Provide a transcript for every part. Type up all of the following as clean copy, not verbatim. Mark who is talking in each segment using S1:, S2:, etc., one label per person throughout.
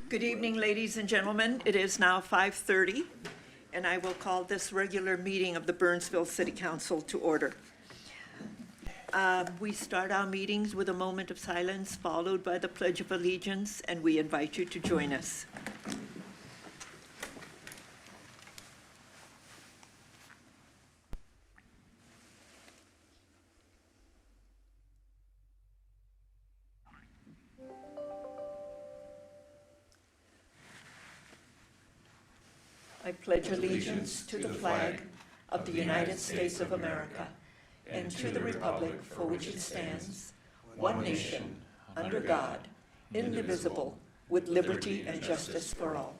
S1: Good evening, ladies and gentlemen. It is now 5:30, and I will call this regular meeting of the Burnsville City Council to order. We start our meetings with a moment of silence, followed by the Pledge of Allegiance, and we invite you to join us. I pledge allegiance to the flag of the United States of America and to the republic for which it stands, one nation, under God, indivisible, with liberty and justice for all.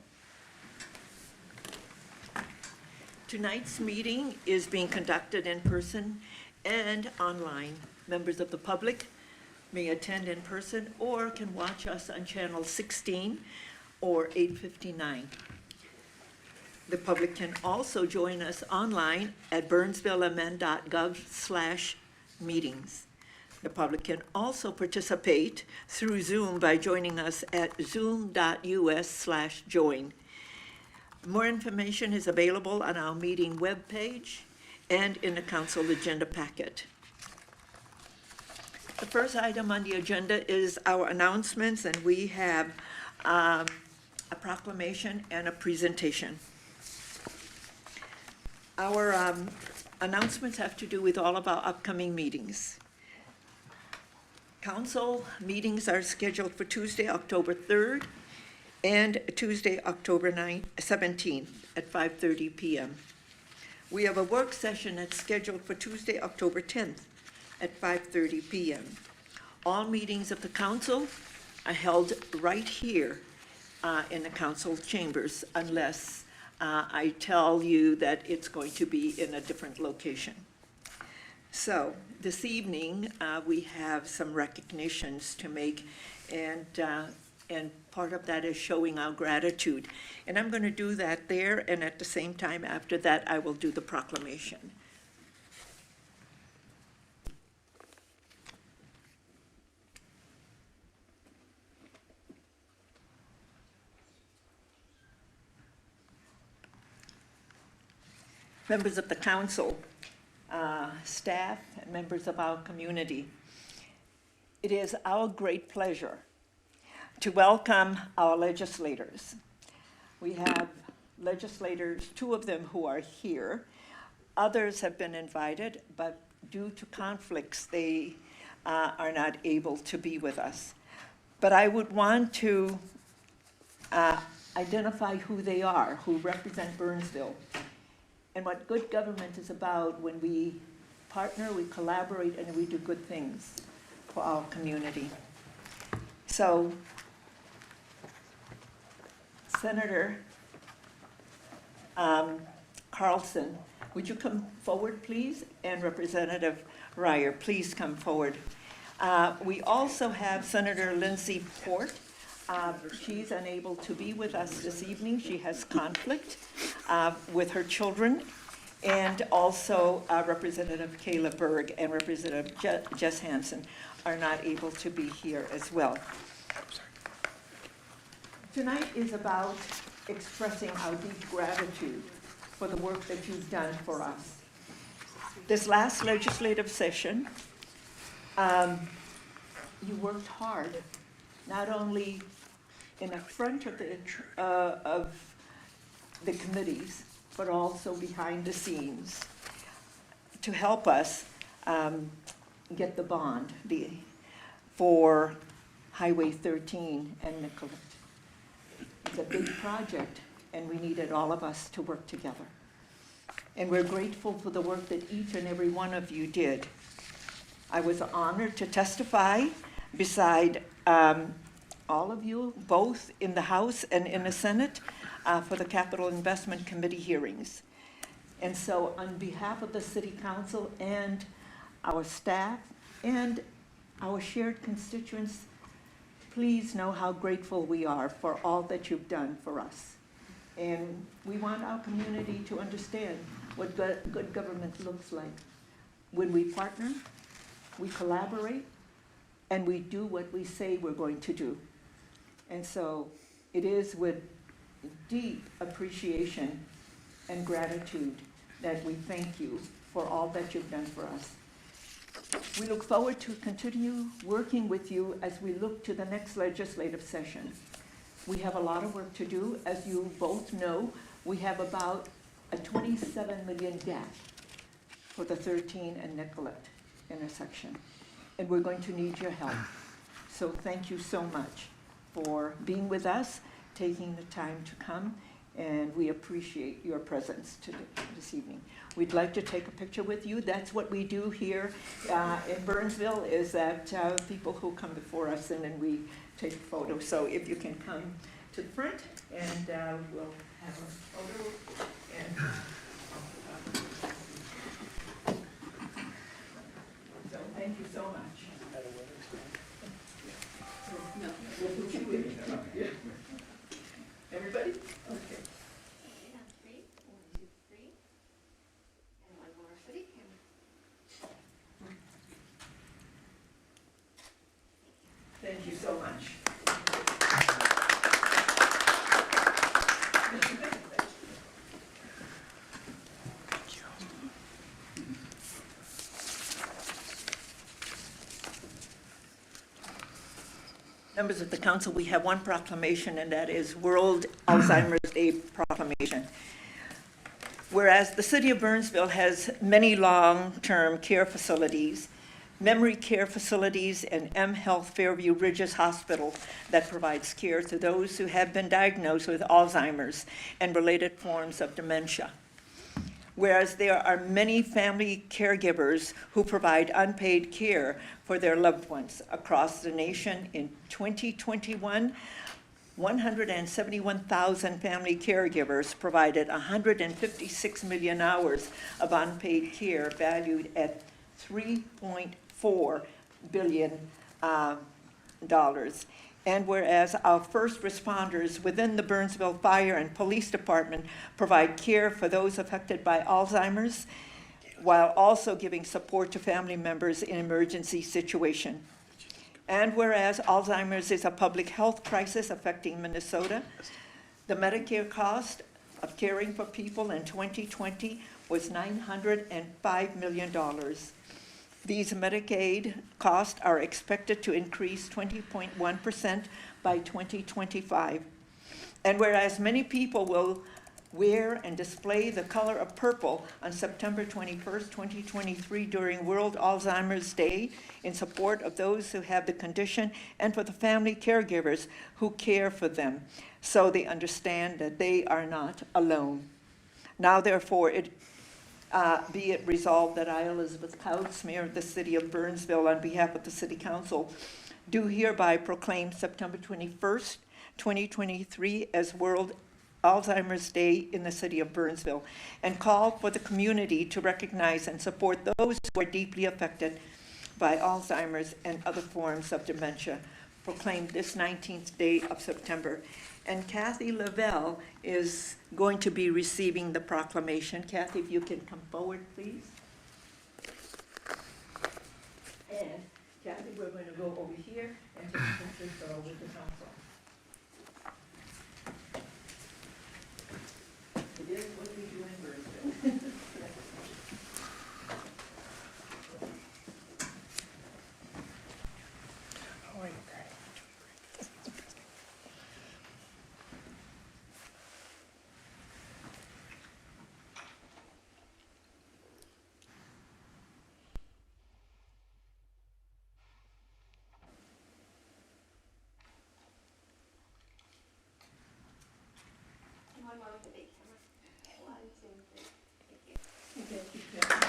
S1: Tonight's meeting is being conducted in person and online. Members of the public may attend in person or can watch us on channel 16 or 859. The public can also join us online at burnsvilleamend.gov/meetings. The public can also participate through Zoom by joining us at zoom.us/join. More information is available on our meeting webpage and in the council agenda packet. The first item on the agenda is our announcements, and we have a proclamation and a presentation. Our announcements have to do with all of our upcoming meetings. Council meetings are scheduled for Tuesday, October 3rd and Tuesday, October 17th at 5:30 p.m. We have a work session that's scheduled for Tuesday, October 10th at 5:30 p.m. All meetings of the council are held right here in the council chambers, unless I tell you that it's going to be in a different location. So this evening, we have some recognitions to make, and part of that is showing our gratitude. And I'm going to do that there, and at the same time, after that, I will do the proclamation. Members of the council, staff, and members of our community, it is our great pleasure to welcome our legislators. We have legislators, two of them who are here. Others have been invited, but due to conflicts, they are not able to be with us. But I would want to identify who they are, who represent Burnsville, and what good government is about. When we partner, we collaborate, and we do good things for our community. So, Senator Carlson, would you come forward, please? And Representative Ryer, please come forward. We also have Senator Lindsay Port. She's unable to be with us this evening. She has conflict with her children. And also Representative Kayla Berg and Representative Jess Hansen are not able to be here as well. Tonight is about expressing our deep gratitude for the work that you've done for us. This last legislative session, you worked hard, not only in the front of the committees, but also behind the scenes to help us get the bond for Highway 13 and Nicollet. It's a big project, and we needed all of us to work together. And we're grateful for the work that each and every one of you did. I was honored to testify beside all of you, both in the House and in the Senate, for the Capital Investment Committee hearings. And so on behalf of the City Council and our staff and our shared constituents, please know how grateful we are for all that you've done for us. And we want our community to understand what good government looks like. When we partner, we collaborate, and we do what we say we're going to do. And so It is with deep appreciation and gratitude that we thank you for all that you've done for us. We look forward to continue working with you as we look to the next legislative session. We have a lot of work to do. As you both know, we have about a 27 million gap for the 13 and Nicollet intersection. And we're going to need your help. So thank you so much for being with us, taking the time to come, and we appreciate your presence today, this evening. We'd like to take a picture with you. That's what we do here in Burnsville, is that people who come before us, and then we take photos. So if you can come to the front, and we'll have a photo. And, so thank you so much. No. We'll put you in. Everybody? Okay.
S2: Three. 1, 2, 3. And one more for the camera.
S1: Thank you so much. Members of the council, we have one proclamation, and that is World Alzheimer's Day Proclamation. Whereas the city of Burnsville has many long-term care facilities, memory care facilities, and M Health Fairview Ridges Hospital that provides care to those who have been diagnosed with Alzheimer's and related forms of dementia. Whereas there are many family caregivers who provide unpaid care for their loved ones across the nation. In 2021, 171,000 family caregivers provided 156 million hours of unpaid care, valued at $3.4 billion. And whereas our first responders within the Burnsville Fire and Police Department provide care for those affected by Alzheimer's, while also giving support to family members in emergency situations. And whereas Alzheimer's is a public health crisis affecting Minnesota, the Medicare cost of caring for people in 2020 was $905 million. These Medicaid costs are expected to increase 20.1% by 2025. And whereas many people will wear and display the color of purple on September 21st, 2023 during World Alzheimer's Day in support of those who have the condition and for the family caregivers who care for them, so they understand that they are not alone. Now, therefore, be it resolved that I, Elizabeth Couts, Mayor of the City of Burnsville, on behalf of the City Council, do hereby proclaim September 21st, 2023 as World Alzheimer's Day in the City of Burnsville, and call for the community to recognize and support those who are deeply affected by Alzheimer's and other forms of dementia. Proclaimed this 19th day of September. And Kathy Lavelle is going to be receiving the proclamation. Kathy, if you can come forward, please. And Kathy, we're going to go over here and take pictures with the council. It is what we do in Burnsville.
S2: One more with the big camera. 1, 2, 3. Thank you.
S1: Thank you, Kathy.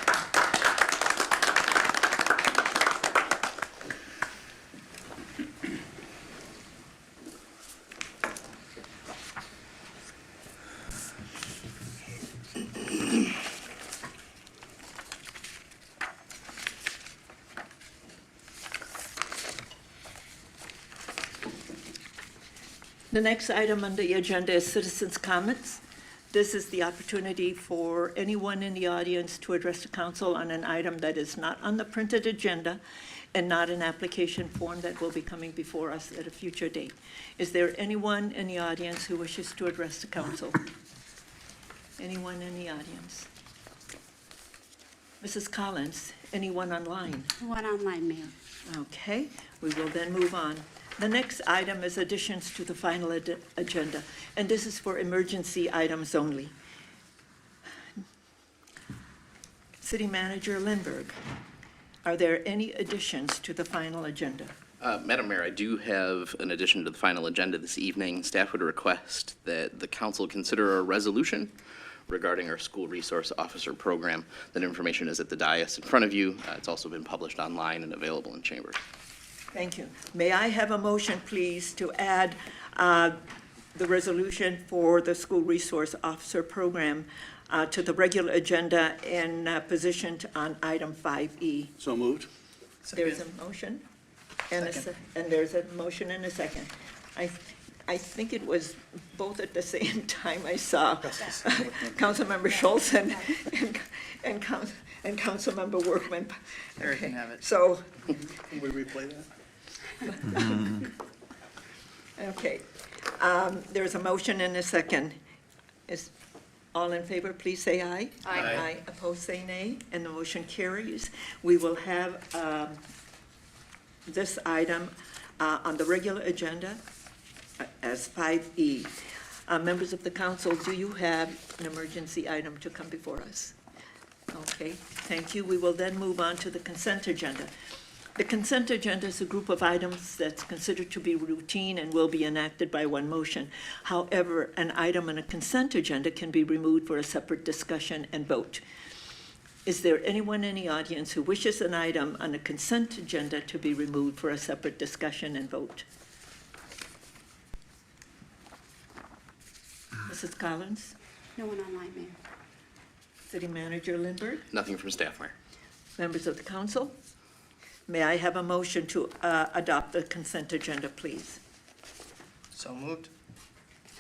S1: The next item on the agenda is citizens' comments. This is the opportunity for anyone in the audience to address the council on an item that is not on the printed agenda and not an application form that will be coming before us at a future date. Is there anyone in the audience who wishes to address the council? Anyone in the audience? Mrs. Collins, anyone online?
S3: One online, Mayor.
S1: Okay, we will then move on. The next item is additions to the final agenda, and this is for emergency items only. City Manager Lindberg, are there any additions to the final agenda?
S4: Madam Mayor, I do have an addition to the final agenda this evening. Staff would request that the council consider a resolution regarding our school resource officer program. That information is at the dais in front of you. It's also been published online and available in chambers.
S1: Thank you. May I have a motion, please, to add the resolution for the school resource officer program to the regular agenda and positioned on item 5E?
S5: So moved.
S1: There's a motion and there's a motion and a second. I think it was both at the same time I saw Councilmember Schultz and Councilmember Workman.
S6: Eric can have it.
S1: So,
S5: Can we replay that?
S1: okay. There's a motion and a second. Is all in favor, please say aye.
S2: Aye.
S1: Aye. Opposed, say nay, and the motion carries. We will have this item on the regular agenda as 5E. Members of the council, do you have an emergency item to come before us? Okay, thank you. We will then move on to the consent agenda. The consent agenda is a group of items that's considered to be routine and will be enacted by one motion. However, an item on a consent agenda can be removed for a separate discussion and vote. Is there anyone in the audience who wishes an item on a consent agenda to be removed for a separate discussion and vote? Mrs. Collins?
S3: No one online, Mayor.
S1: City Manager Lindberg?
S4: Nothing from staff, Mayor.
S1: Members of the council? May I have a motion to adopt the consent agenda, please?
S6: So moved.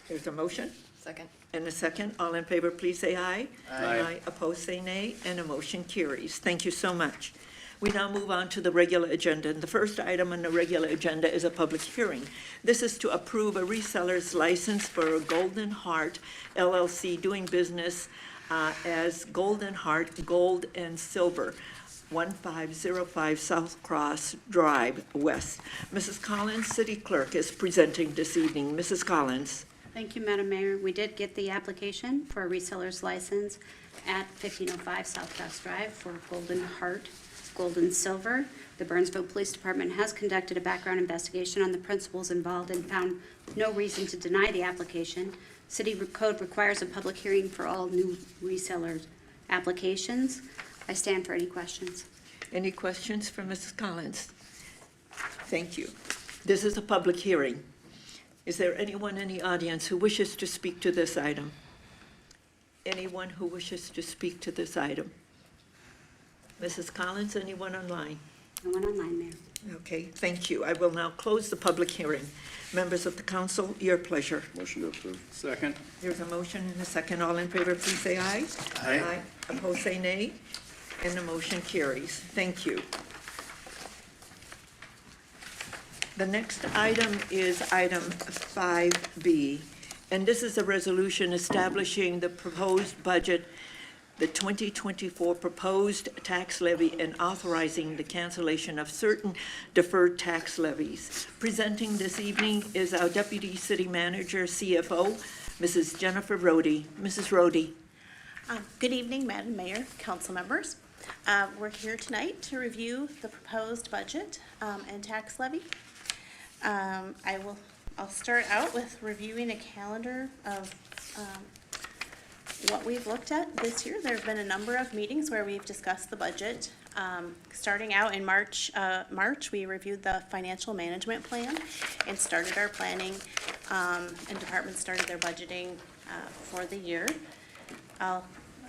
S1: There's a motion
S2: Second.
S1: and a second. All in favor, please say aye.
S6: Aye.
S1: Opposed, say nay, and the motion carries. Thank you so much. We now move on to the regular agenda. And the first item on the regular agenda is a public hearing. This is to approve a reseller's license for Golden Heart LLC doing business as Golden Heart Gold and Silver, 1505 South Cross Drive, West. Mrs. Collins, City Clerk, is presenting this evening. Mrs. Collins.
S3: Thank you, Madam Mayor. We did get the application for a reseller's license at 1505 South Cross Drive for Golden Heart Gold and Silver. The Burnsville Police Department has conducted a background investigation on the principals involved and found no reason to deny the application. City code requires a public hearing for all new reseller applications. I stand for any questions.
S1: Any questions for Mrs. Collins? Thank you. This is a public hearing. Is there anyone in the audience who wishes to speak to this item? Anyone who wishes to speak to this item? Mrs. Collins, anyone online?
S3: No one online, Mayor.
S1: Okay, thank you. I will now close the public hearing. Members of the council, your pleasure.
S5: Motion to approve. Second.
S1: There's a motion and a second. All in favor, please say aye.
S5: Aye.
S1: Opposed, say nay. And the motion carries. Thank you. The next item is item 5B, and this is a resolution establishing the proposed budget, the 2024 proposed tax levy, and authorizing the cancellation of certain deferred tax levies. Presenting this evening is our Deputy City Manager, CFO, Mrs. Jennifer Rohde. Mrs. Rohde.
S7: Good evening, Madam Mayor, council members. We're here tonight to review the proposed budget and tax levy. I'll start out with reviewing a calendar of what we've looked at this year. There have been a number of meetings where we've discussed the budget. Starting out in March, we reviewed the financial management plan and started our planning, and departments started their budgeting for the year. I'll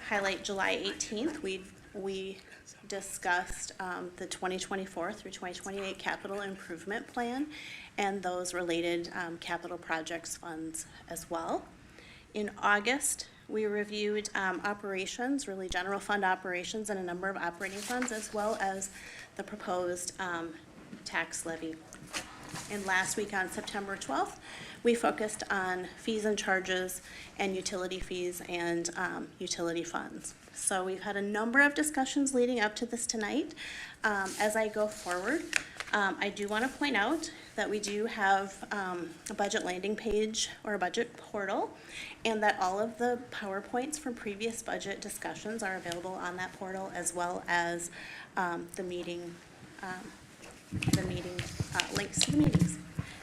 S7: highlight July 18th. We discussed the 2024 through 2028 capital improvement plan and those related capital projects funds as well. In August, We reviewed operations, really general fund operations and a number of operating funds, as well as the proposed tax levy. And last week on September 12th, we focused on fees and charges and utility fees and utility funds. So we've had a number of discussions leading up to this tonight. As I go forward, I do want to point out that we do have a budget landing page or a budget portal, and that all of the PowerPoints from previous budget discussions are available on that portal, as well as the meeting links to the meetings.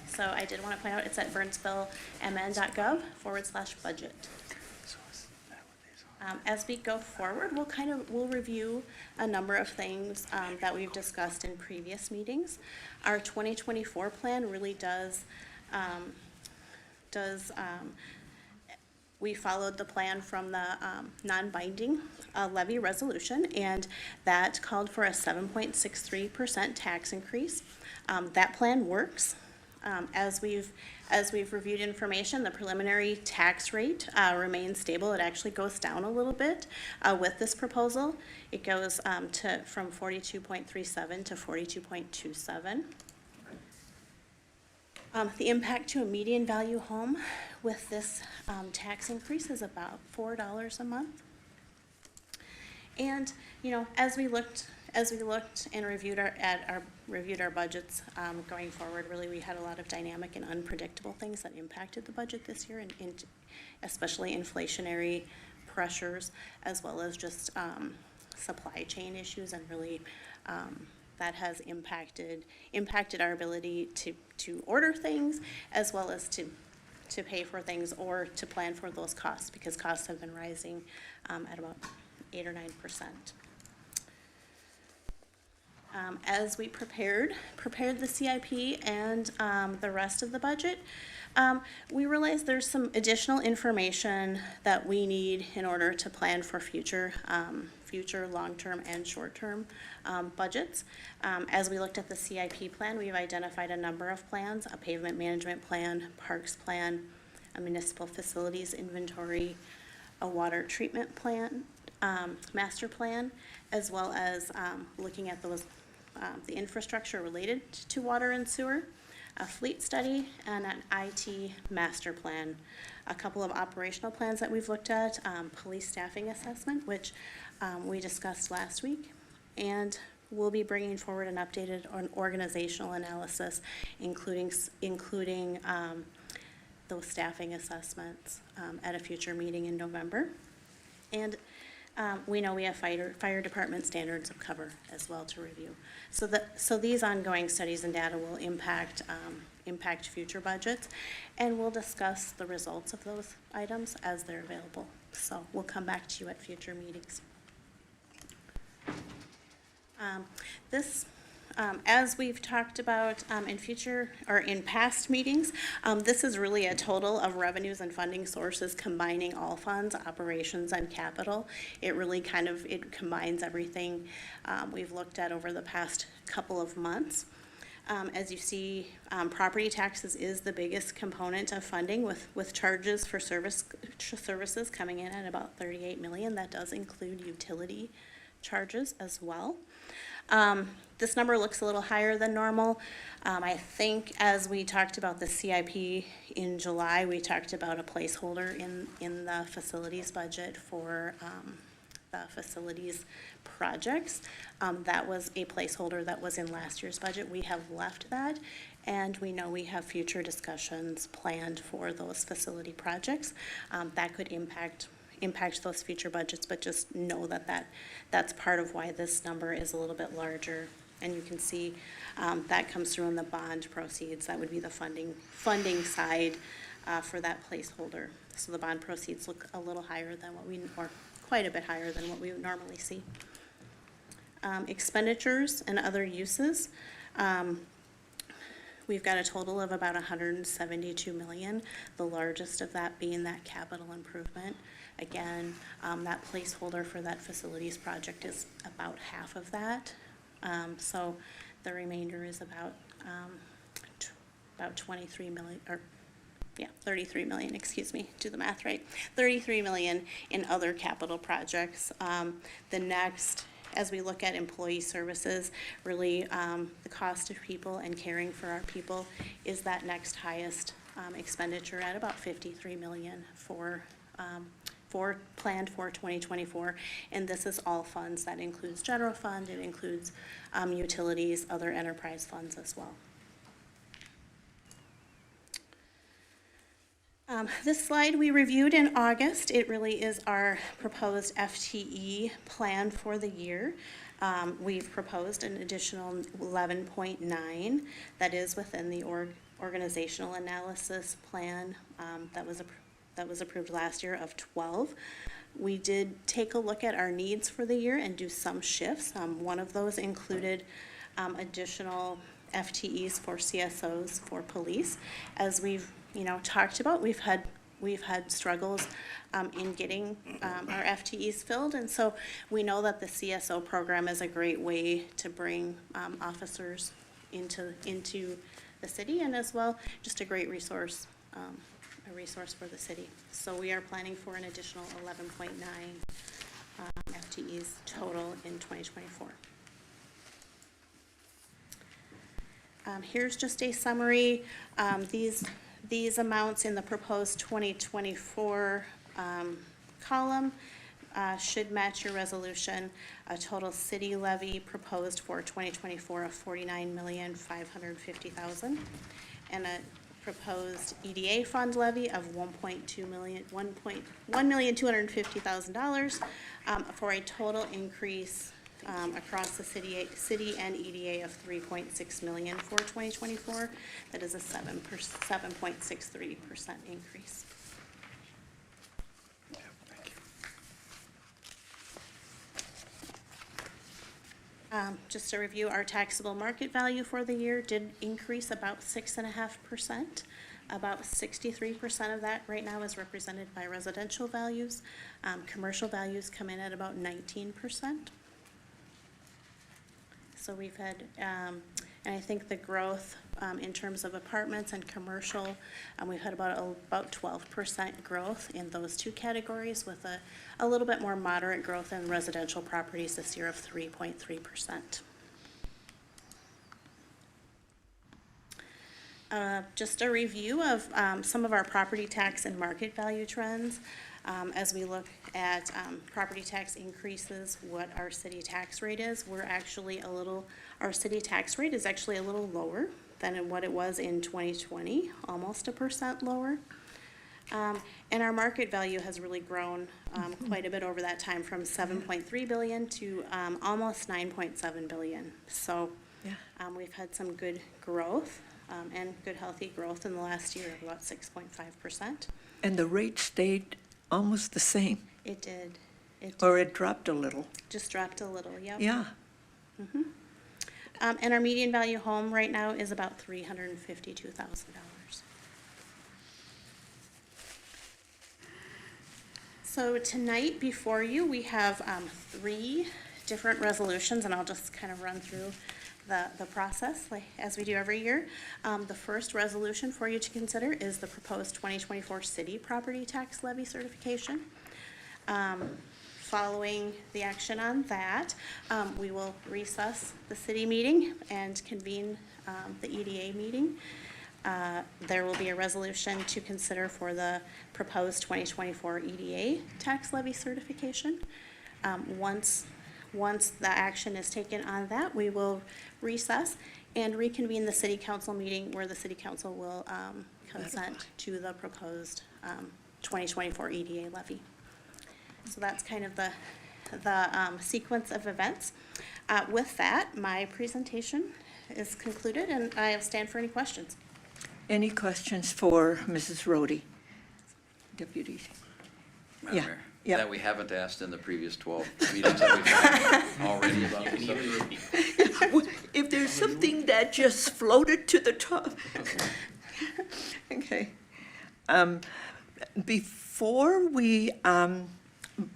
S7: So I did want to point out, it's at burnsvillemn.gov/budget. As we go forward, we'll review a number of things that we've discussed in previous meetings. Our 2024 plan really we followed the plan from the non-binding levy resolution, and that called for a 7.63% tax increase. That plan works. As we've reviewed information, the preliminary tax rate remains stable. It actually goes down a little bit with this proposal. It goes from 42.37 to 42.27. The impact to a median value home with this tax increase is about $4 a month. And, you know, as we looked and reviewed our budgets going forward, really we had a lot of dynamic and unpredictable things that impacted the budget this year, and especially inflationary pressures, as well as just supply chain issues, and really that has impacted our ability to order things, as well as to pay for things or to plan for those costs, because costs have been rising at about 8 or 9%. As we prepared the CIP and the rest of the budget, we realized there's some additional information that we need in order to plan for future long-term and short-term budgets. As we looked at the CIP plan, we've identified a number of plans: a pavement management plan, parks plan, a municipal facilities inventory, a water treatment plan, master plan, as well as looking at those the infrastructure related to water and sewer, a fleet study, and an IT master plan. A couple of operational plans that we've looked at: police staffing assessment, which we discussed last week, and we'll be bringing forward an updated organizational analysis, including those staffing assessments at a future meeting in November. And we know we have fire department standards of cover as well to review. So these ongoing studies and data will impact future budgets, and we'll discuss the results of those items as they're available. So we'll come back to you at future meetings. As we've talked about in past meetings, this is really a total of revenues and funding sources combining all funds, operations, and capital. It really it combines everything we've looked at over the past couple of months. As you see, property taxes is the biggest component of funding, with charges for services coming in at about $38 million. That does include utility charges as well. This number looks a little higher than normal. I think as we talked about the CIP in July, we talked about a placeholder in the facilities budget for the facilities projects. That was a placeholder that was in last year's budget. We have left that, and we know we have future discussions planned for those facility projects. That could impact those future budgets, but just know that's part of why this number is a little bit larger. And you can see that comes through in the bond proceeds. That would be the funding side for that placeholder. So the bond proceeds look a little higher than or quite a bit higher than what we would normally see. Expenditures and other uses. We've got a total of about $172 million, the largest of that being that capital improvement. Again, that placeholder for that facilities project is about half of that. So the remainder is about 23 million, or 33 million, excuse me, do the math right. 33 million in other capital projects. The next, as we look at employee services, really, the cost of people and caring for our people is that next highest expenditure at about 53 million for planned for 2024. And this is all funds. That includes general fund, it includes utilities, other enterprise funds as well. This slide we reviewed in August. It really is our proposed FTE plan for the year. We've proposed an additional 11.9 that is within the organizational analysis plan that was approved last year of 12. We did take a look at our needs for the year and do some shifts. One of those included additional FTEs for CSOs for police. As we've talked about, we've had struggles in getting our FTEs filled, and so we know that the CSO program is a great way to bring officers into the city, and as well, just a great resource, for the city. So we are planning for an additional 11.9 FTEs total in 2024. Here's just a summary. These amounts in the proposed 2024 column should match your resolution. A total city levy proposed for 2024 of $49,550,000, and a proposed EDA fund levy of $1,250,000 for a total increase across the city and EDA of $3.6 million for 2024. That is a 7.63% increase. Just to review, our taxable market value for the year did increase about 6.5%. About 63% of that right now is represented by residential values. Commercial values come in at about 19%. So we've had, and I think the growth in terms of apartments and commercial, we've had about 12% growth in those two categories, with a little bit more moderate growth in residential properties this year of 3.3%. Just a review of some of our property tax and market value trends. As we look at property tax increases, what our city tax rate is, our city tax rate is actually a little lower than what it was in 2020, almost 1% lower. And our market value has really grown quite a bit over that time, from 7.3 billion to almost 9.7 billion. So we've had some good growth and good healthy growth in the last year of about 6.5%.
S1: And the rate stayed almost the same,
S7: It did.
S1: or it dropped a little.
S7: Just dropped a little, yep.
S1: Yeah.
S7: And our median value home right now is about $352,000. So tonight before you, we have 3 different resolutions, and I'll just kind of run through the process as we do every year. The first resolution for you to consider is the proposed 2024 city property tax levy certification. Following the action on that, we will recess the city meeting and convene the EDA meeting. There will be a resolution to consider for the proposed 2024 EDA tax levy certification. Once the action is taken on that, we will recess and reconvene the city council meeting, where the city council will consent to the proposed 2024 EDA levy. So that's kind of the sequence of events. With that, my presentation is concluded, and I stand for any questions.
S1: Any questions for Mrs. Rhodey, Deputy?
S8: Madam
S1: Yeah,
S8: Mayor,
S1: yeah.
S8: that we haven't asked in the previous 12 meetings that we've had already about
S4: You can
S8: this
S4: even
S8: subject.
S4: repeat.
S1: If there's something that just floated to the top. Okay. Before we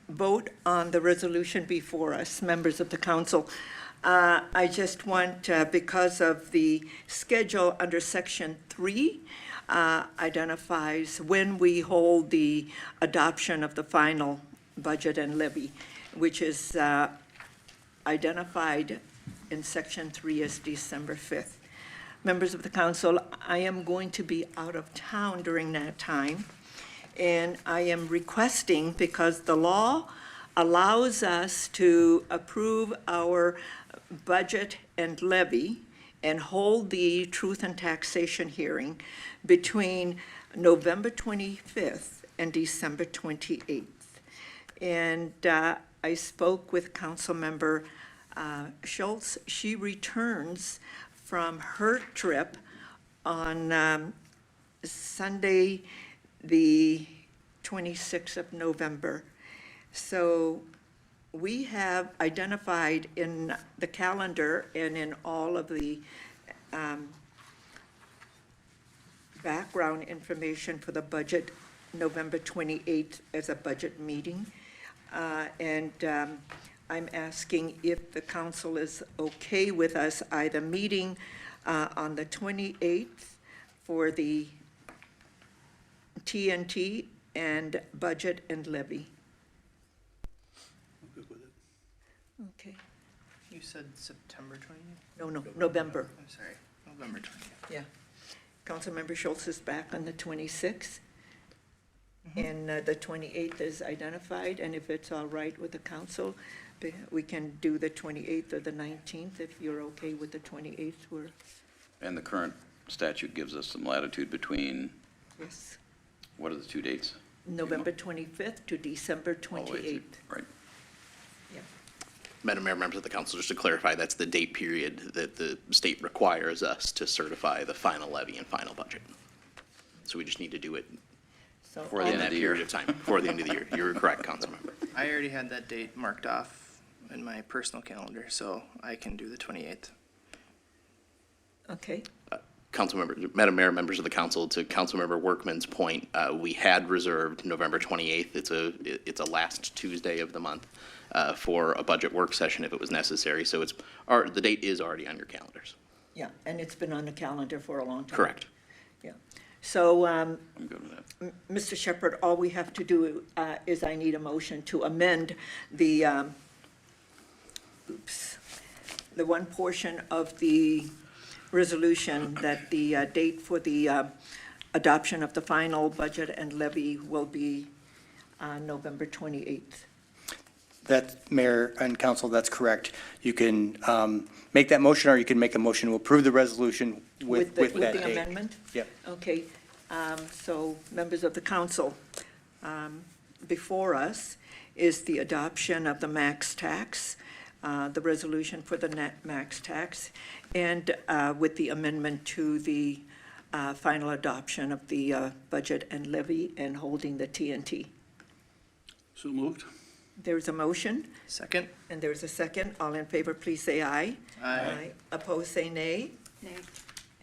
S1: vote on the resolution before us, members of the council, I just want, because of the schedule under Section 3, identifies when we hold the adoption of the final budget and levy, which is identified in Section 3 as December 5th. Members of the council, I am going to be out of town during that time, and I am requesting, because the law allows us to approve our budget and levy and hold the truth and taxation hearing between November 25th and December 28th. And I spoke with Councilmember Schultz. She returns from her trip on Sunday, the 26th of November. So we have identified in the calendar and in all of the background information for the budget, November 28th as a budget meeting. And I'm asking if the council is okay with us either meeting on the 28th for the TNT and budget and levy.
S5: I'm good with it.
S1: Okay.
S6: You said September 20th?
S1: No, November.
S6: I'm sorry, November 20th.
S1: Yeah. Councilmember Schultz is back on the 26th. And the 28th is identified, and if it's all right with the council, we can do the 28th or the 19th, if you're okay with the 28th, we're,
S8: And the current statute gives us some latitude between,
S1: yes,
S8: what are the two dates?
S1: November 25th to December
S8: All the way through.
S1: 28th.
S8: Right.
S1: Yeah.
S4: Madam Mayor, members of the council, just to clarify, that's the date period that the state requires us to certify the final levy and final budget. So we just need to do it
S1: So
S8: For the
S4: in
S8: end
S4: that
S8: of the year.
S4: period of time, before the end of the year. You're correct, Councilmember.
S6: I already had that date marked off in my personal calendar, so I can do the 28th.
S1: Okay,
S4: Councilmember, Madam Mayor, members of the council, to Councilmember Workman's point, we had reserved November 28th. It's a last Tuesday of the month for a budget work session if it was necessary. So the date is already on your calendars.
S1: yeah, and it's been on the calendar for a long time.
S4: Correct.
S1: Yeah. So,
S8: I'm good with that.
S1: Mr. Shepherd, all we have to do is I need a motion to amend the one portion of the resolution that the date for the adoption of the final budget and levy will be November 28th.
S9: That, Mayor and Council, that's correct. You can make that motion, or you can make a motion to approve the resolution with that
S1: With the
S9: date.
S1: amendment?
S9: Yep.
S1: Okay, so members of the council, before us is the adoption of the max tax, the resolution for the net max tax, and with the amendment to the final adoption of the budget and levy and holding the TNT.
S5: So moved.
S1: There's a motion,
S6: Second?
S1: and there's a second. All in favor, please say aye.
S6: Aye.
S1: Opposed, say nay.
S3: Nay.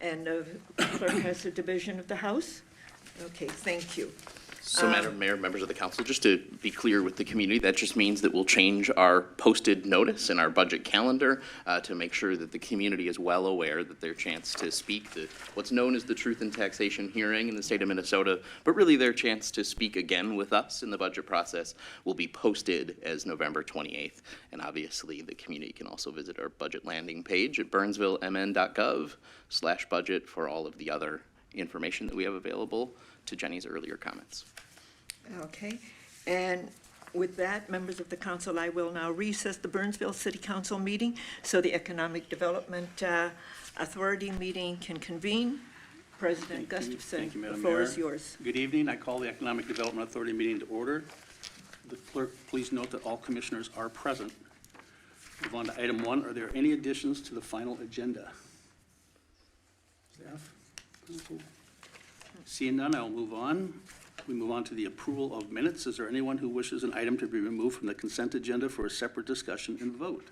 S1: And the clerk has the division of the House? Okay, thank you.
S4: So, Madam Mayor, members of the council, just to be clear with the community, that just means that we'll change our posted notice and our budget calendar to make sure that the community is well aware that their chance to speak, what's known as the Truth and Taxation hearing in the state of Minnesota, but really their chance to speak again with us in the budget process will be posted as November 28th. And obviously, the community can also visit our budget landing page at burnsvillemn.gov/budget for all of the other information that we have available to Jenny's earlier comments.
S1: Okay, and with that, members of the council, I will now recess the Burnsville City Council meeting so the Economic Development Authority meeting can convene. President Gustafson,
S5: Thank you,
S1: the
S5: Madam
S1: floor
S5: Mayor.
S1: is yours.
S5: Good evening. I call the Economic Development Authority meeting to order. The clerk, please note that all commissioners are present. Move on to item 1. Are there any additions to the final agenda? Staff? Council? Seeing none, I will move on. We move on to the approval of minutes. Is there anyone who wishes an item to be removed from the consent agenda for a separate discussion and vote?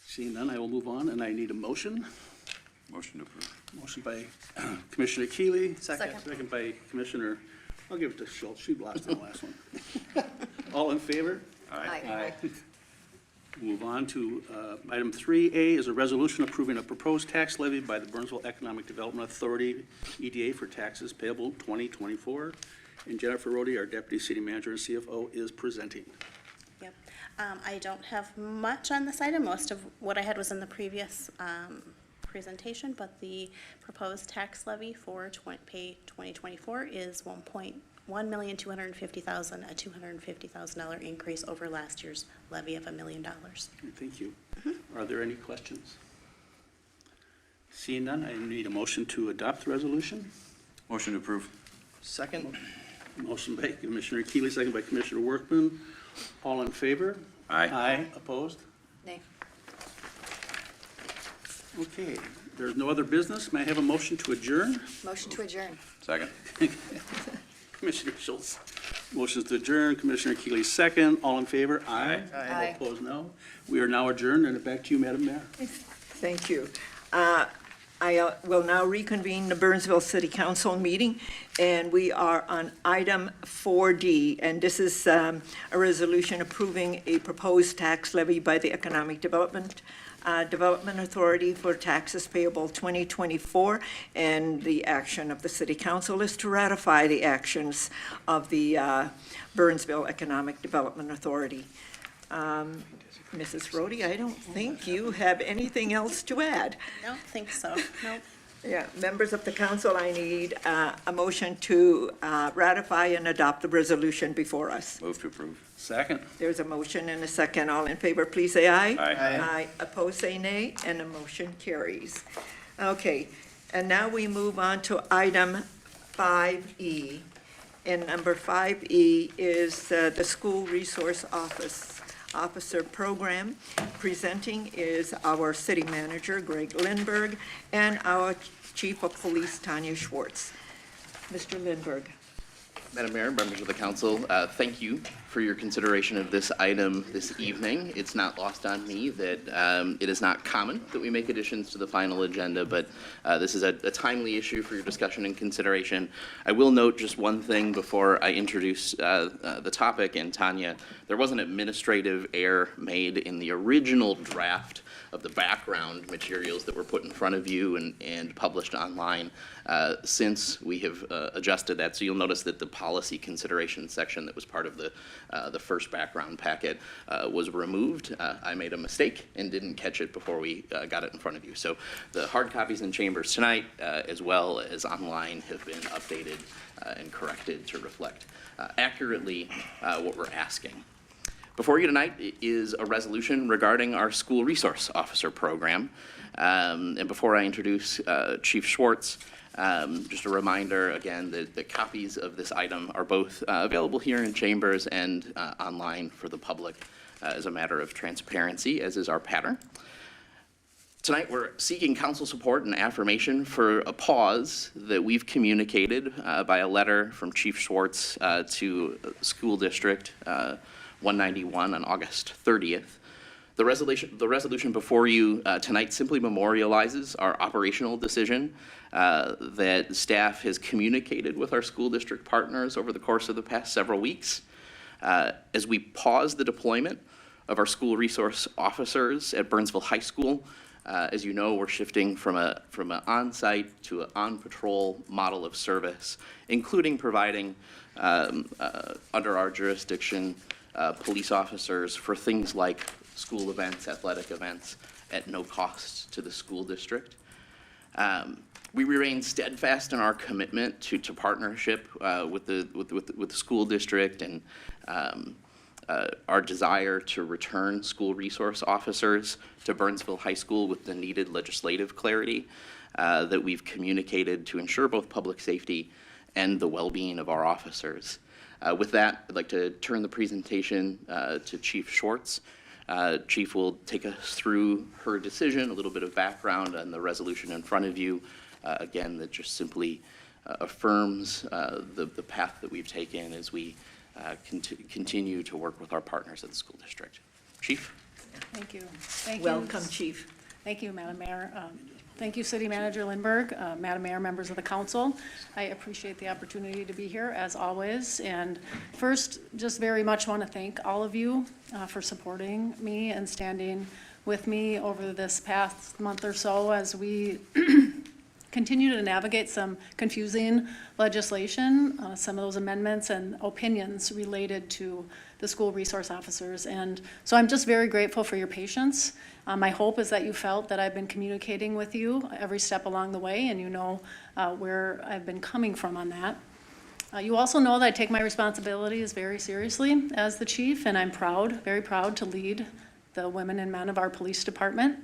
S5: Seeing none, I will move on, and I need a motion.
S8: Motion to approve.
S5: Motion by Commissioner Keeley.
S6: Second.
S5: Second by Commissioner, I'll give it to Schultz. She lost on the last one. All in favor?
S6: Aye.
S5: Move on to item 3A is a resolution approving a proposed tax levy by the Burnsville Economic Development Authority, EDA, for taxes payable 2024. And Jennifer Rhodey, our Deputy City Manager and CFO, is presenting.
S7: Yep. I don't have much on this item. Most of what I had was in the previous presentation, but the proposed tax levy for pay 2024 is $1,250,000, a $250,000 increase over last year's levy of $1 million.
S5: Thank you. Are there any questions? Seeing none, I need a motion to adopt the resolution.
S8: Motion to approve.
S6: Second?
S5: Motion by Commissioner Keeley, second by Commissioner Workman. All in favor?
S8: Aye.
S5: Aye. Opposed?
S2: Nay.
S5: Okay, there's no other business. May I have a motion to adjourn?
S2: Motion to adjourn.
S8: Second.
S5: Commissioner Schultz. Motions to adjourn. Commissioner Keeley, second. All in favor? Aye.
S2: Aye.
S5: Opposed, no. We are now adjourned, and back to you, Madam Mayor.
S1: Thank you. I will now reconvene the Burnsville City Council meeting, and we are on item 4D, and this is a resolution approving a proposed tax levy by the Economic Development Authority for taxes payable 2024, and the action of the City Council is to ratify the actions of the Burnsville Economic Development Authority. Mrs. Rhodey, I don't think you have anything else to add.
S7: Don't think so. Nope.
S1: Yeah, members of the council, I need a motion to ratify and adopt the resolution before us.
S8: Move to approve.
S5: Second.
S1: There's a motion and a second. All in favor, please say aye.
S8: Aye.
S1: Aye. Opposed, say nay, and the motion carries. Okay, and now we move on to item 5E. And number 5E is the School Resource Officer Program. Presenting is our City Manager, Greg Lindberg, and our Chief of Police, Tanya Schwartz. Mr. Lindberg.
S4: Madam Mayor, members of the council, thank you for your consideration of this item this evening. It's not lost on me that it is not common that we make additions to the final agenda, but this is a timely issue for your discussion and consideration. I will note just one thing before I introduce the topic, and Tanya, there was an administrative error made in the original draft of the background materials that were put in front of you and published online. Since we have adjusted that, so you'll notice that the policy consideration section that was part of the first background packet was removed. I made a mistake and didn't catch it before we got it in front of you. So the hard copies in chambers tonight, as well as online, have been updated and corrected to reflect accurately what we're asking. Before you tonight is a resolution regarding our School Resource Officer Program. And before I introduce Chief Schwartz, just a reminder again that the copies of this item are both available here in chambers and online for the public as a matter of transparency, as is our pattern. Tonight, we're seeking council support and affirmation for a pause that we've communicated by a letter from Chief Schwartz to School District 191 on August 30th. The resolution before you tonight simply memorializes our operational decision that staff has communicated with our school district partners over the course of the past several weeks. As we pause the deployment of our school resource officers at Burnsville High School, as you know, we're shifting from an on-site to an on-patrol model of service, including providing under our jurisdiction police officers for things like school events, athletic events, at no cost to the school district. We remain steadfast in our commitment to partnership with the school district and our desire to return school resource officers to Burnsville High School with the needed legislative clarity that we've communicated to ensure both public safety and the well-being of our officers. With that, I'd like to turn the presentation to Chief Schwartz. Chief will take us through her decision, a little bit of background on the resolution in front of you. Again, that just simply affirms the path that we've taken as we continue to work with our partners at the school district. Chief?
S10: Thank you. Thank you.
S1: Welcome, Chief.
S10: Thank you, Madam Mayor. Thank you, City Manager Lindberg, Madam Mayor, members of the council. I appreciate the opportunity to be here, as always. And first, just very much want to thank all of you for supporting me and standing with me over this past month or so as we continue to navigate some confusing legislation, some of those amendments and opinions related to the school resource officers. And so I'm just very grateful for your patience. My hope is that you felt that I've been communicating with you every step along the way, and you know where I've been coming from on that. You also know that I take my responsibilities very seriously as the chief, and I'm proud, very proud to lead the women and men of our police department.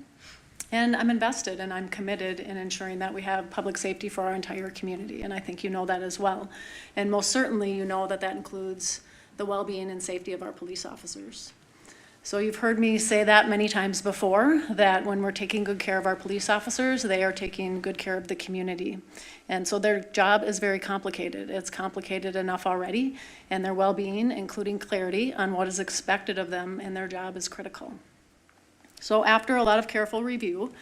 S10: And I'm invested and I'm committed in ensuring that we have public safety for our entire community, and I think you know that as well. And most certainly you know that that includes the well-being and safety of our police officers. So you've heard me say that many times before, that when we're taking good care of our police officers, they are taking good care of the community. And so their job is very complicated. It's complicated enough already, and their well-being, including clarity on what is expected of them in their job, is critical. So after a lot of careful review,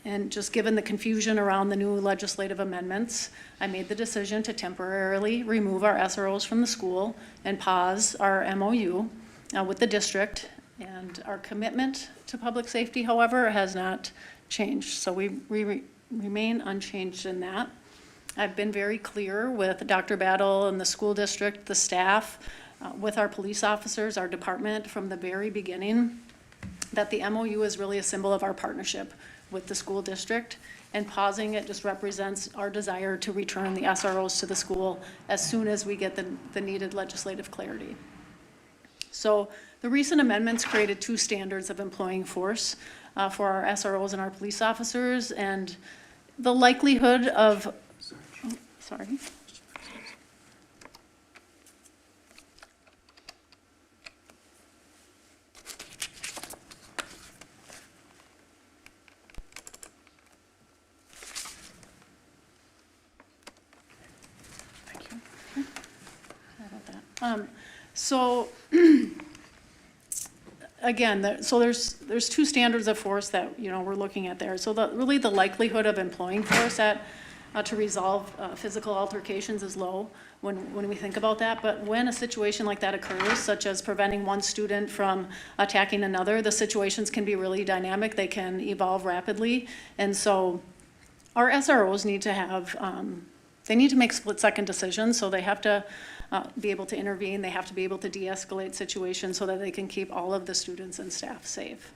S10: and just given the confusion around the new legislative amendments, I made the decision to temporarily remove our SROs from the school and pause our MOU with the district. And our commitment to public safety, however, has not changed. So we remain unchanged in that. I've been very clear with Dr. Battle and the school district, the staff, with our police officers, our department from the very beginning, that the MOU is really a symbol of our partnership with the school district, and pausing it just represents our desire to return the SROs to the school as soon as we get the needed legislative clarity. So the recent amendments created two standards of employing force for our SROs and our police officers, and the likelihood of, sorry. So again, so there's two standards of force that, you know, we're looking at there. So really the likelihood of employing force to resolve physical altercations is low when we think about that. But when a situation like that occurs, such as preventing one student from attacking another, the situations can be really dynamic. They can evolve rapidly. And so our SROs need to have, they need to make split-second decisions, so they have to be able to intervene. They have to be able to de-escalate situations so that they can keep all of the students and staff safe.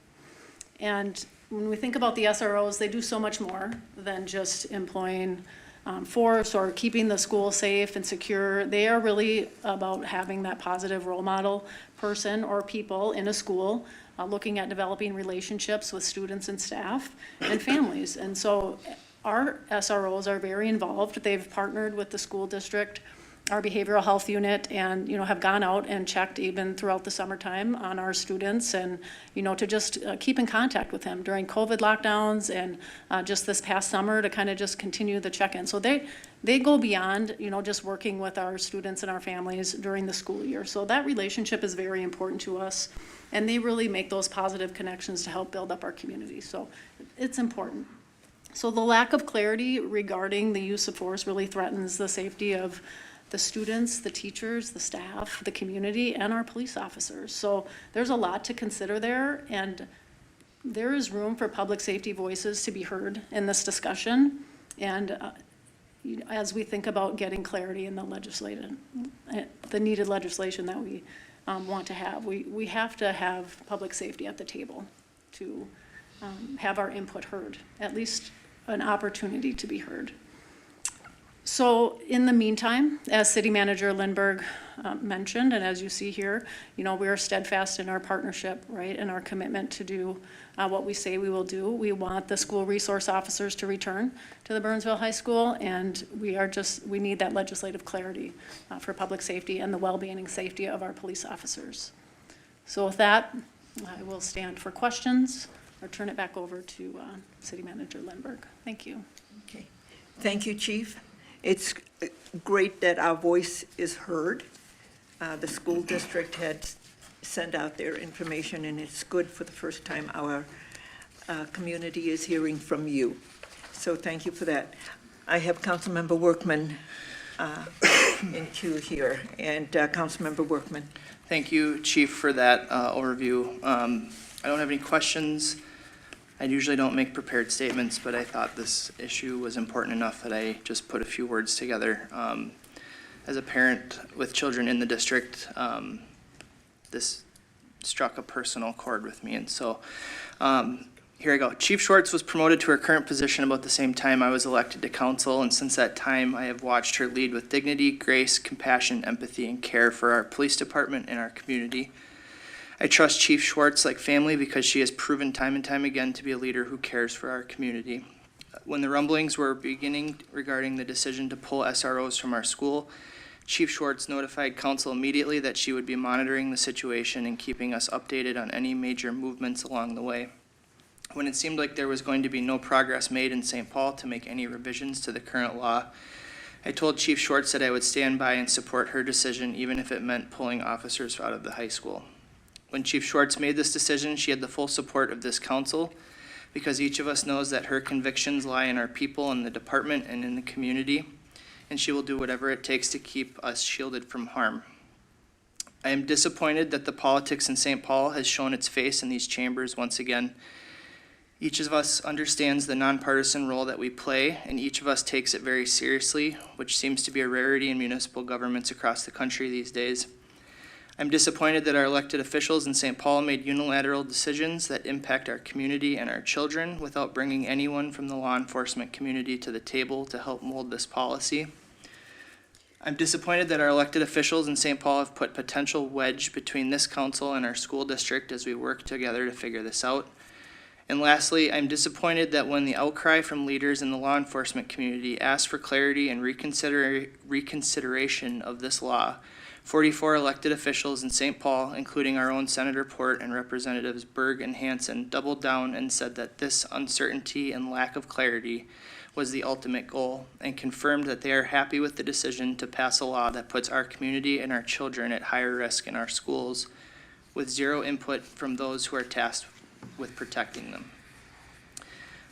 S10: And when we think about the SROs, they do so much more than just employing force or keeping the school safe and secure. They are really about having that positive role model person or people in a school, looking at developing relationships with students and staff and families. And so our SROs are very involved. They've partnered with the school district, our behavioral health unit, and, you know, have gone out and checked even throughout the summertime on our students, and, you know, to just keep in contact with them during COVID lockdowns and just this past summer to kind of just continue the check-in. So they go beyond, you know, just working with our students and our families during the school year. So that relationship is very important to us, and they really make those positive connections to help build up our community. So it's important. So the lack of clarity regarding the use of force really threatens the safety of the students, the teachers, the staff, the community, and our police officers. So there's a lot to consider there, and there is room for public safety voices to be heard in this discussion. And as we think about getting clarity in the the needed legislation that we want to have, we have to have public safety at the table to have our input heard, at least an opportunity to be heard. So in the meantime, as City Manager Lindberg mentioned, and as you see here, you know, we are steadfast in our partnership, right, and our commitment to do what we say we will do. We want the school resource officers to return to the Burnsville High School, and we need that legislative clarity for public safety and the well-being and safety of our police officers. So with that, I will stand for questions or turn it back over to City Manager Lindberg. Thank you.
S1: Okay. Thank you, Chief. It's great that our voice is heard. The school district had sent out their information, and it's good for the first time our community is hearing from you. So thank you for that. I have Councilmember Workman in queue here, and Councilmember Workman.
S6: Thank you, Chief, for that overview. I don't have any questions. I usually don't make prepared statements, but I thought this issue was important enough that I just put a few words together. As a parent with children in the district, this struck a personal chord with me, and so here I go. Chief Schwartz was promoted to her current position about the same time I was elected to council, and since that time, I have watched her lead with dignity, grace, compassion, empathy, and care for our police department and our community. I trust Chief Schwartz like family because she has proven time and time again to be a leader who cares for our community. When the rumblings were beginning regarding the decision to pull SROs from our school, Chief Schwartz notified council immediately that she would be monitoring the situation and keeping us updated on any major movements along the way. When it seemed like there was going to be no progress made in St. Paul to make any revisions to the current law, I told Chief Schwartz that I would stand by and support her decision even if it meant pulling officers out of the high school. When Chief Schwartz made this decision, she had the full support of this council because each of us knows that her convictions lie in our people in the department and in the community, and she will do whatever it takes to keep us shielded from harm. I am disappointed that the politics in St. Paul has shown its face in these chambers once again. Each of us understands the nonpartisan role that we play, and each of us takes it very seriously, which seems to be a rarity in municipal governments across the country these days. I'm disappointed that our elected officials in St. Paul made unilateral decisions that impact our community and our children without bringing anyone from the law enforcement community to the table to help mold this policy. I'm disappointed that our elected officials in St. Paul have put potential wedge between this council and our school district as we work together to figure this out. And lastly, I'm disappointed that when the outcry from leaders in the law enforcement community asked for clarity and reconsideration of this law, 44 elected officials in St. Paul, including our own Senator Port and Representatives Berg and Hansen, doubled down and said that this uncertainty and lack of clarity was the ultimate goal, and confirmed that they are happy with the decision to pass a law that puts our community and our children at higher risk in our schools, with zero input from those who are tasked with protecting them.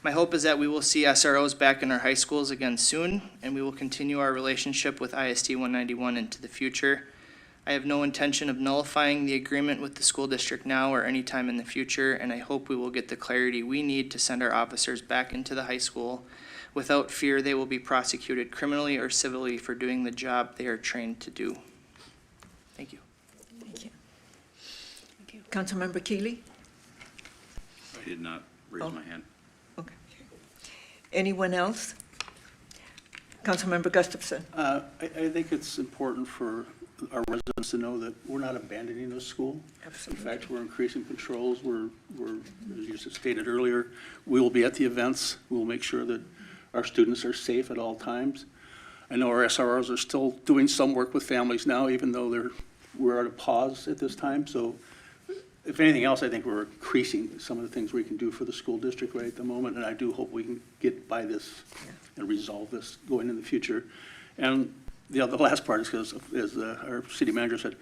S6: My hope is that we will see SROs back in our high schools again soon, and we will continue our relationship with ISD 191 into the future. I have no intention of nullifying the agreement with the school district now or any time in the future, and I hope we will get the clarity we need to send our officers back into the high school without fear they will be prosecuted criminally or civilly for doing the job they are trained to do. Thank you.
S1: Thank you. Councilmember Keeley?
S5: I did not raise my hand.
S1: Okay. Anyone else? Councilmember Gustafson?
S5: I think it's important for our residents to know that we're not abandoning the school.
S1: Absolutely.
S5: In fact, we're increasing patrols. We're, as you stated earlier, we will be at the events. We'll make sure that our students are safe at all times. I know our SROs are still doing some work with families now, even though we're at a pause at this time. So if anything else, I think we're increasing some of the things we can do for the school district right at the moment, and I do hope we can get by this and resolve this going in the future. And the last part is because, as our city manager said,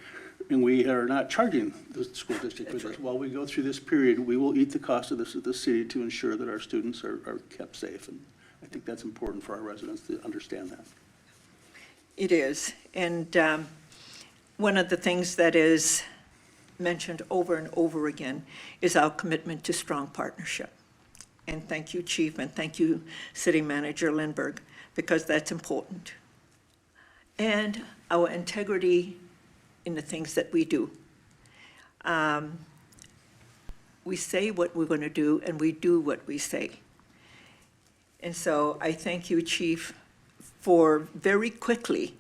S5: and we are not charging the school district for this. While we go through this period, we will eat the cost of this at the city to ensure that our students are kept safe. And I think that's important for our residents to understand that.
S1: It is. And one of the things that is mentioned over and over again is our commitment to strong partnership. And thank you, Chief, and thank you, City Manager Lindberg, because that's important. And our integrity in the things that we do. We say what we're going to do, and we do what we say. And so I thank you, Chief, for very quickly,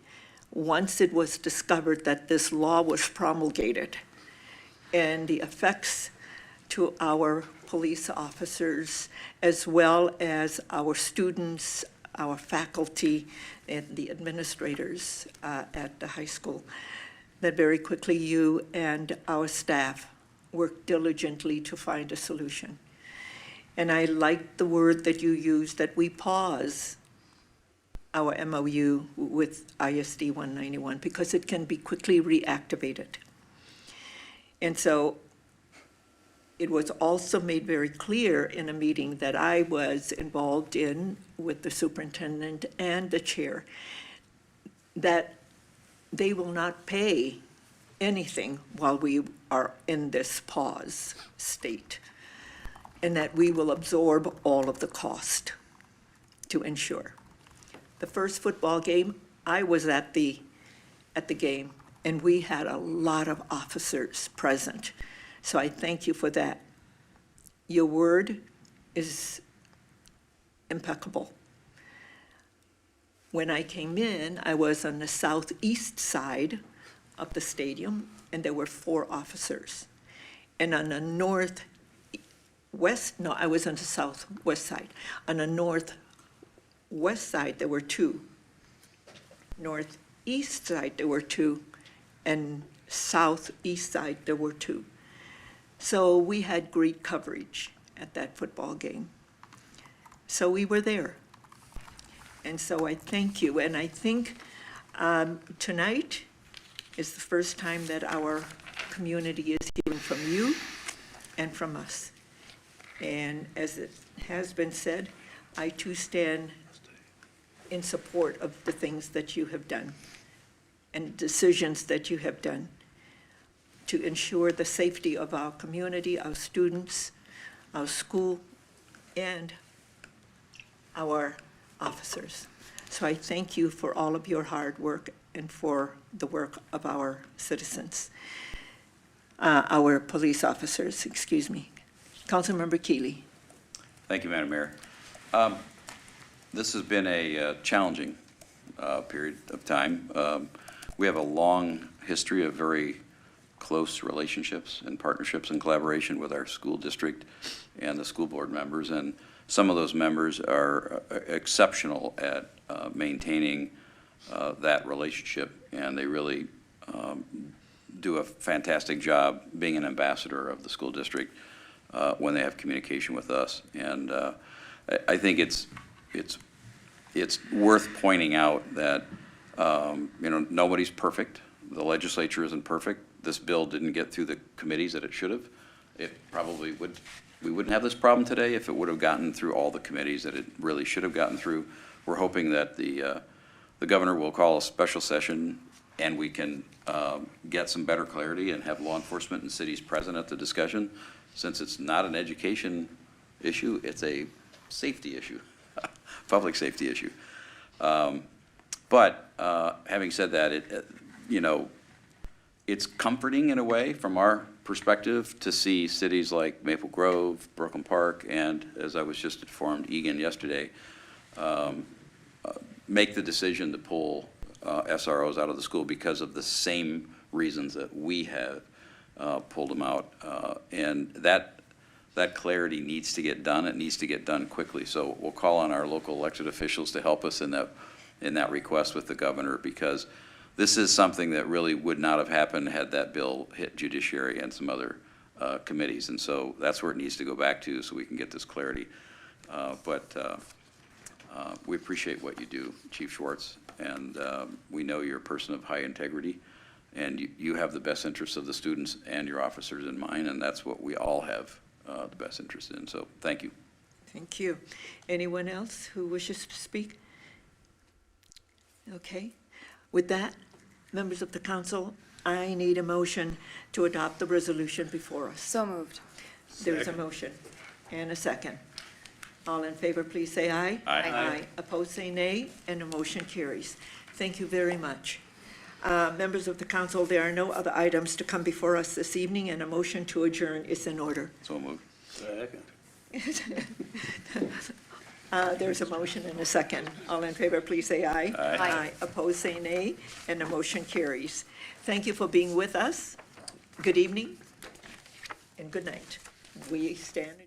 S1: once it was discovered that this law was promulgated, and the effects to our police officers, as well as our students, our faculty, and the administrators at the high school, that very quickly you and our staff worked diligently to find a solution. And I like the word that you used, that we pause our MOU with ISD 191, because it can be quickly reactivated. And so it was also made very clear in a meeting that I was involved in with the superintendent and the chair that they will not pay anything while we are in this pause state, and that we will absorb all of the cost to ensure. The first football game, I was at the game, and we had a lot of officers present. So I thank you for that. Your word is impeccable. When I came in, I was on the southeast side of the stadium, and there were 4 officers. And on the northwest, no, I was on the southwest side. On the northwest side, there were 2. Northeast side, there were 2. And southeast side, there were 2. So we had great coverage at that football game. So we were there. And so I thank you. And I think tonight is the first time that our community is hearing from you and from us. And as it has been said, I too stand in support of the things that you have done and decisions that you have done to ensure the safety of our community, our students, our school, and our officers. So I thank you for all of your hard work and for the work of our citizens, our police officers, excuse me. Councilmember Keeley.
S8: Thank you, Madam Mayor. This has been a challenging period of time. We have a long history of very close relationships and partnerships and collaboration with our school district and the school board members, and some of those members are exceptional at maintaining that relationship, and they really do a fantastic job being an ambassador of the school district when they have communication with us. And I think it's worth pointing out that nobody's perfect. The legislature isn't perfect. This bill didn't get through the committees that it should have. It probably would. We wouldn't have this problem today if it would have gotten through all the committees that it really should have gotten through. We're hoping that the governor will call a special session and we can get some better clarity and have law enforcement and cities present at the discussion. Since it's not an education issue, it's a safety issue, public safety issue. But having said that, it's comforting in a way from our perspective to see cities like Maple Grove, Brooklyn Park, and as I was just informed, Egan yesterday, make the decision to pull SROs out of the school because of the same reasons that we have pulled them out. And that clarity needs to get done. It needs to get done quickly. So we'll call on our local elected officials to help us in that request with the governor, because this is something that really would not have happened had that bill hit judiciary and some other committees. And so that's where it needs to go back to so we can get this clarity. But we appreciate what you do, Chief Schwartz, and we know you're a person of high integrity, and you have the best interests of the students and your officers in mind, and that's what we all have the best interest in. So thank you.
S1: Thank you. Anyone else who wishes to speak? Okay. With that, members of the council, I need a motion to adopt the resolution before us.
S11: So moved.
S1: There's a motion and a second. All in favor, please say aye.
S8: Aye.
S1: Aye. Opposed, say nay, and the motion carries. Thank you very much. Members of the council, there are no other items to come before us this evening, and a motion to adjourn is in order.
S8: So moved.
S5: Second.
S1: There's a motion and a second. All in favor, please say aye.
S8: Aye.
S1: Aye. Opposed, say nay, and the motion carries. Thank you for being with us. Good evening and good night. We stand.